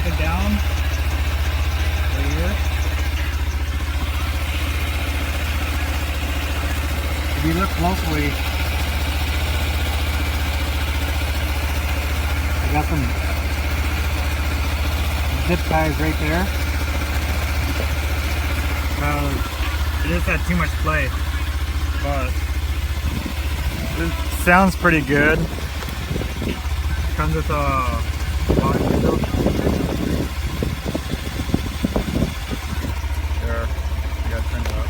clamp it down right here. If you look closely, I got some zip ties right there. It just had too much play, but it sounds pretty good. Comes with a volume control. There, you gotta turn it up.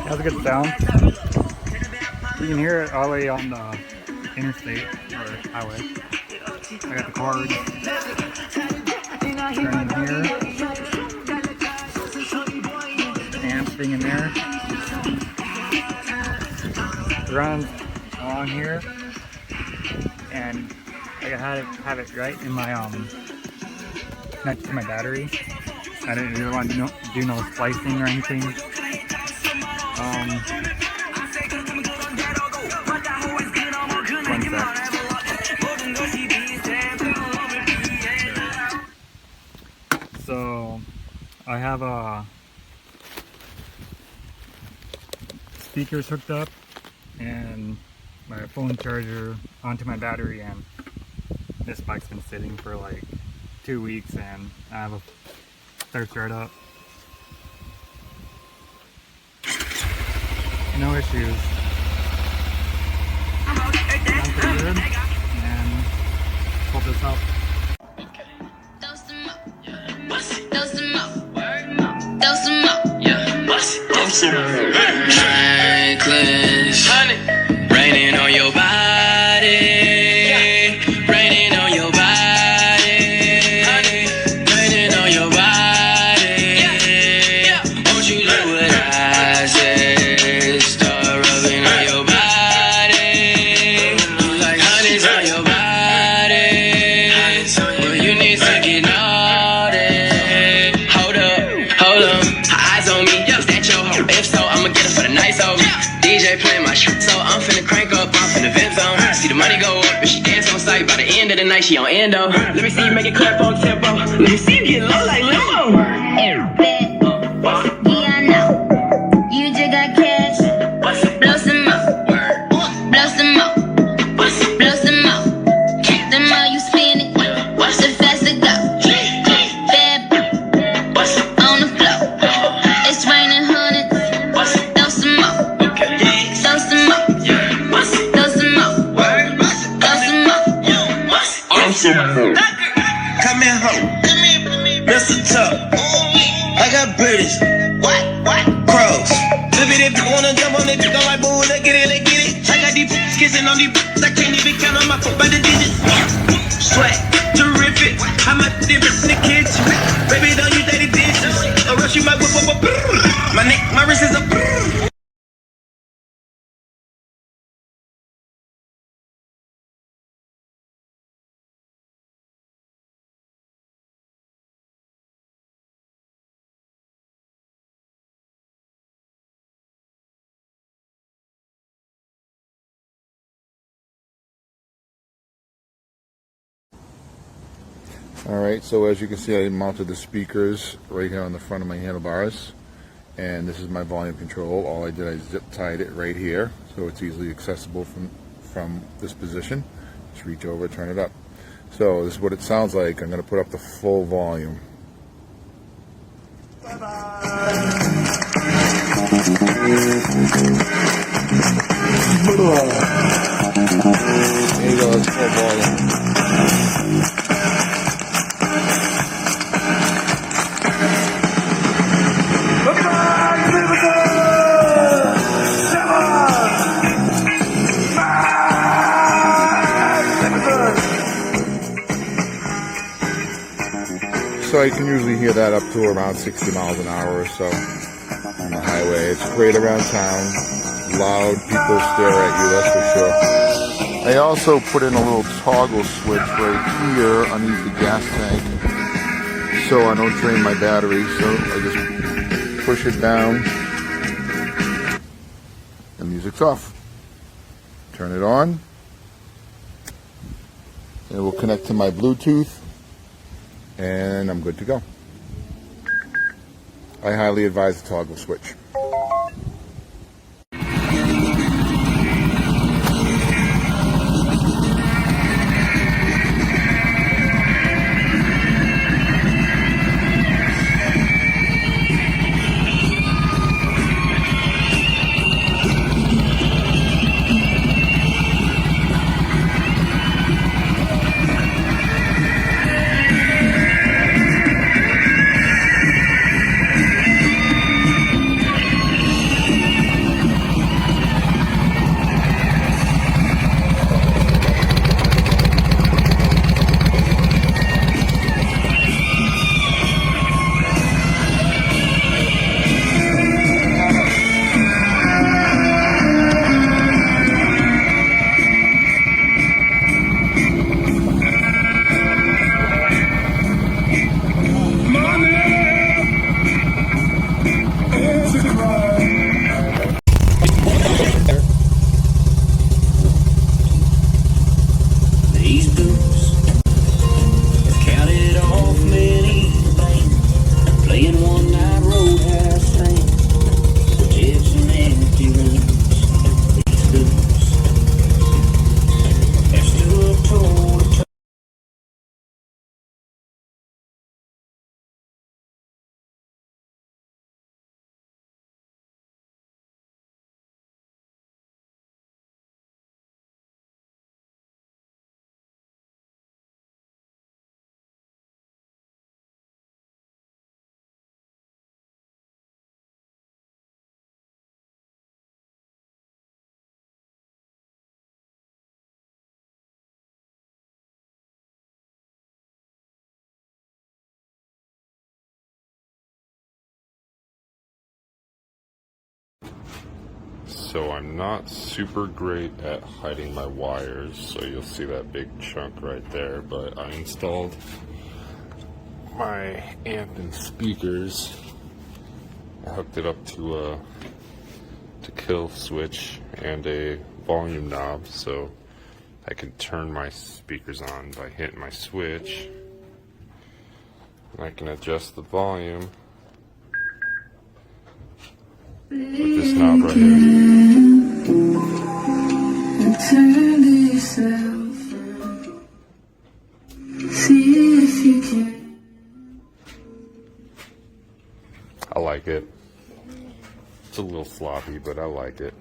That's a good sound. You can hear it all the way on the interstate or highway. I got the cord turning here. Amp thing in there. It runs along here, and I have it right in my connected to my battery. I didn't really want to do no splicing or anything. One sec. So I have speakers hooked up and my phone charger onto my battery, and this bike's been sitting for like 2 weeks, and I have a start up. No issues. Sounds pretty good, and hope this helps. Raining on your body, raining on your body, raining on your body. Won't you do what I say? Start rubbing on your body, like honey's on your body. Well, you need to get naughty. Hold up, eyes on me. Is that your hoe? If so, I'ma get it for the nice hoe. DJ playing my shit, so I'm finna crank up, I'm finna vent zone. See the money go up, and she dance on sight. By the end of the night, she on endo. Let me see you make it clap on tempo. Let me see you get low like limbo. Yeah, I know. You just got cash. Blow some up. Blow some up. Blow some up. The more you spend it, the faster go. Bad on the floor. It's raining hundreds. Throw some up. Throw some up. Throw some up. Throw some up. Come here, ho. Mr. Tuck. I got British. Crows. If you wanna jump on it, you go like boo, let's get it. I got these kissing on these, I can't even count on my foot by the digits. Sweat, terrific. I'm a different in the kitchen. Baby, don't use dirty dishes, or else you might whip up a my neck, my wrist is a Alright, so as you can see, I mounted the speakers right here on the front of my handlebars, and this is my volume control. All I did, I zip tied it right here so it's easily accessible from this position. Just reach over, turn it up. So this is what it sounds like. I'm going to put up the full volume. There you go, that's full volume. So you can usually hear that up to around 60 miles an hour or so on the highway. It's great around town. Loud, people stare at you, that's for sure. I also put in a little toggle switch right here underneath the gas tank so I don't drain my battery. So I just push it down. The music's off. Turn it on. It will connect to my Bluetooth. And I'm good to go. I highly advise the toggle switch. These boots have counted off many things, playing one night roadhouse thing for jets and empty rooms. These boots have stood toe to toe. So I'm not super great at hiding my wires, so you'll see that big chunk right there, but I installed my amp and speakers. I hooked it up to a kill switch and a volume knob, so I can turn my speakers on by hitting my switch. And I can adjust the volume with this knob right here. Turn to yourself. See if you can. I like it. It's a little floppy, but I like it.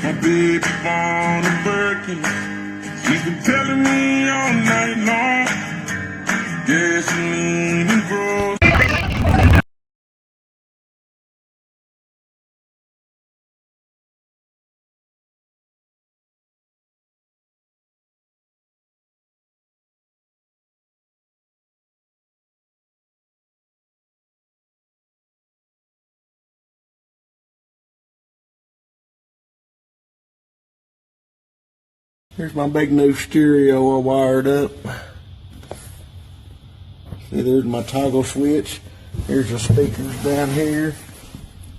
My baby born a Birkin. She's been telling me all night long. Gasoline and gross. Here's my big new stereo all wired up. See, there's my toggle switch. Here's the speakers down here.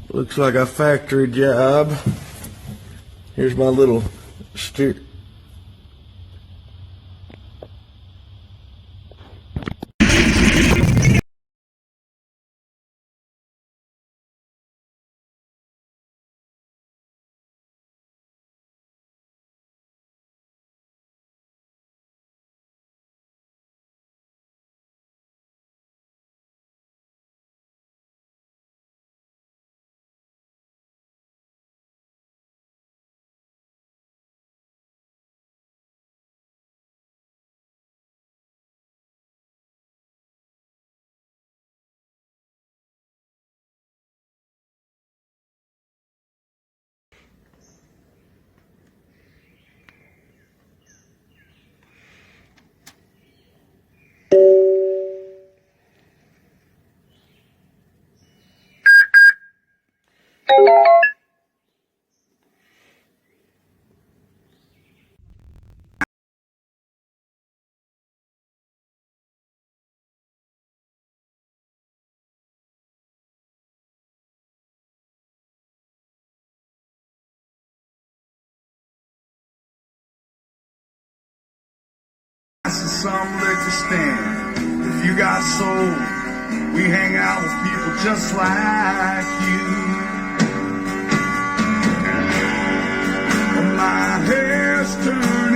Looks like a factory job. Here's my little stereo. Some liquor stand. If you got soul, we hang out with people just like you. My hair's turned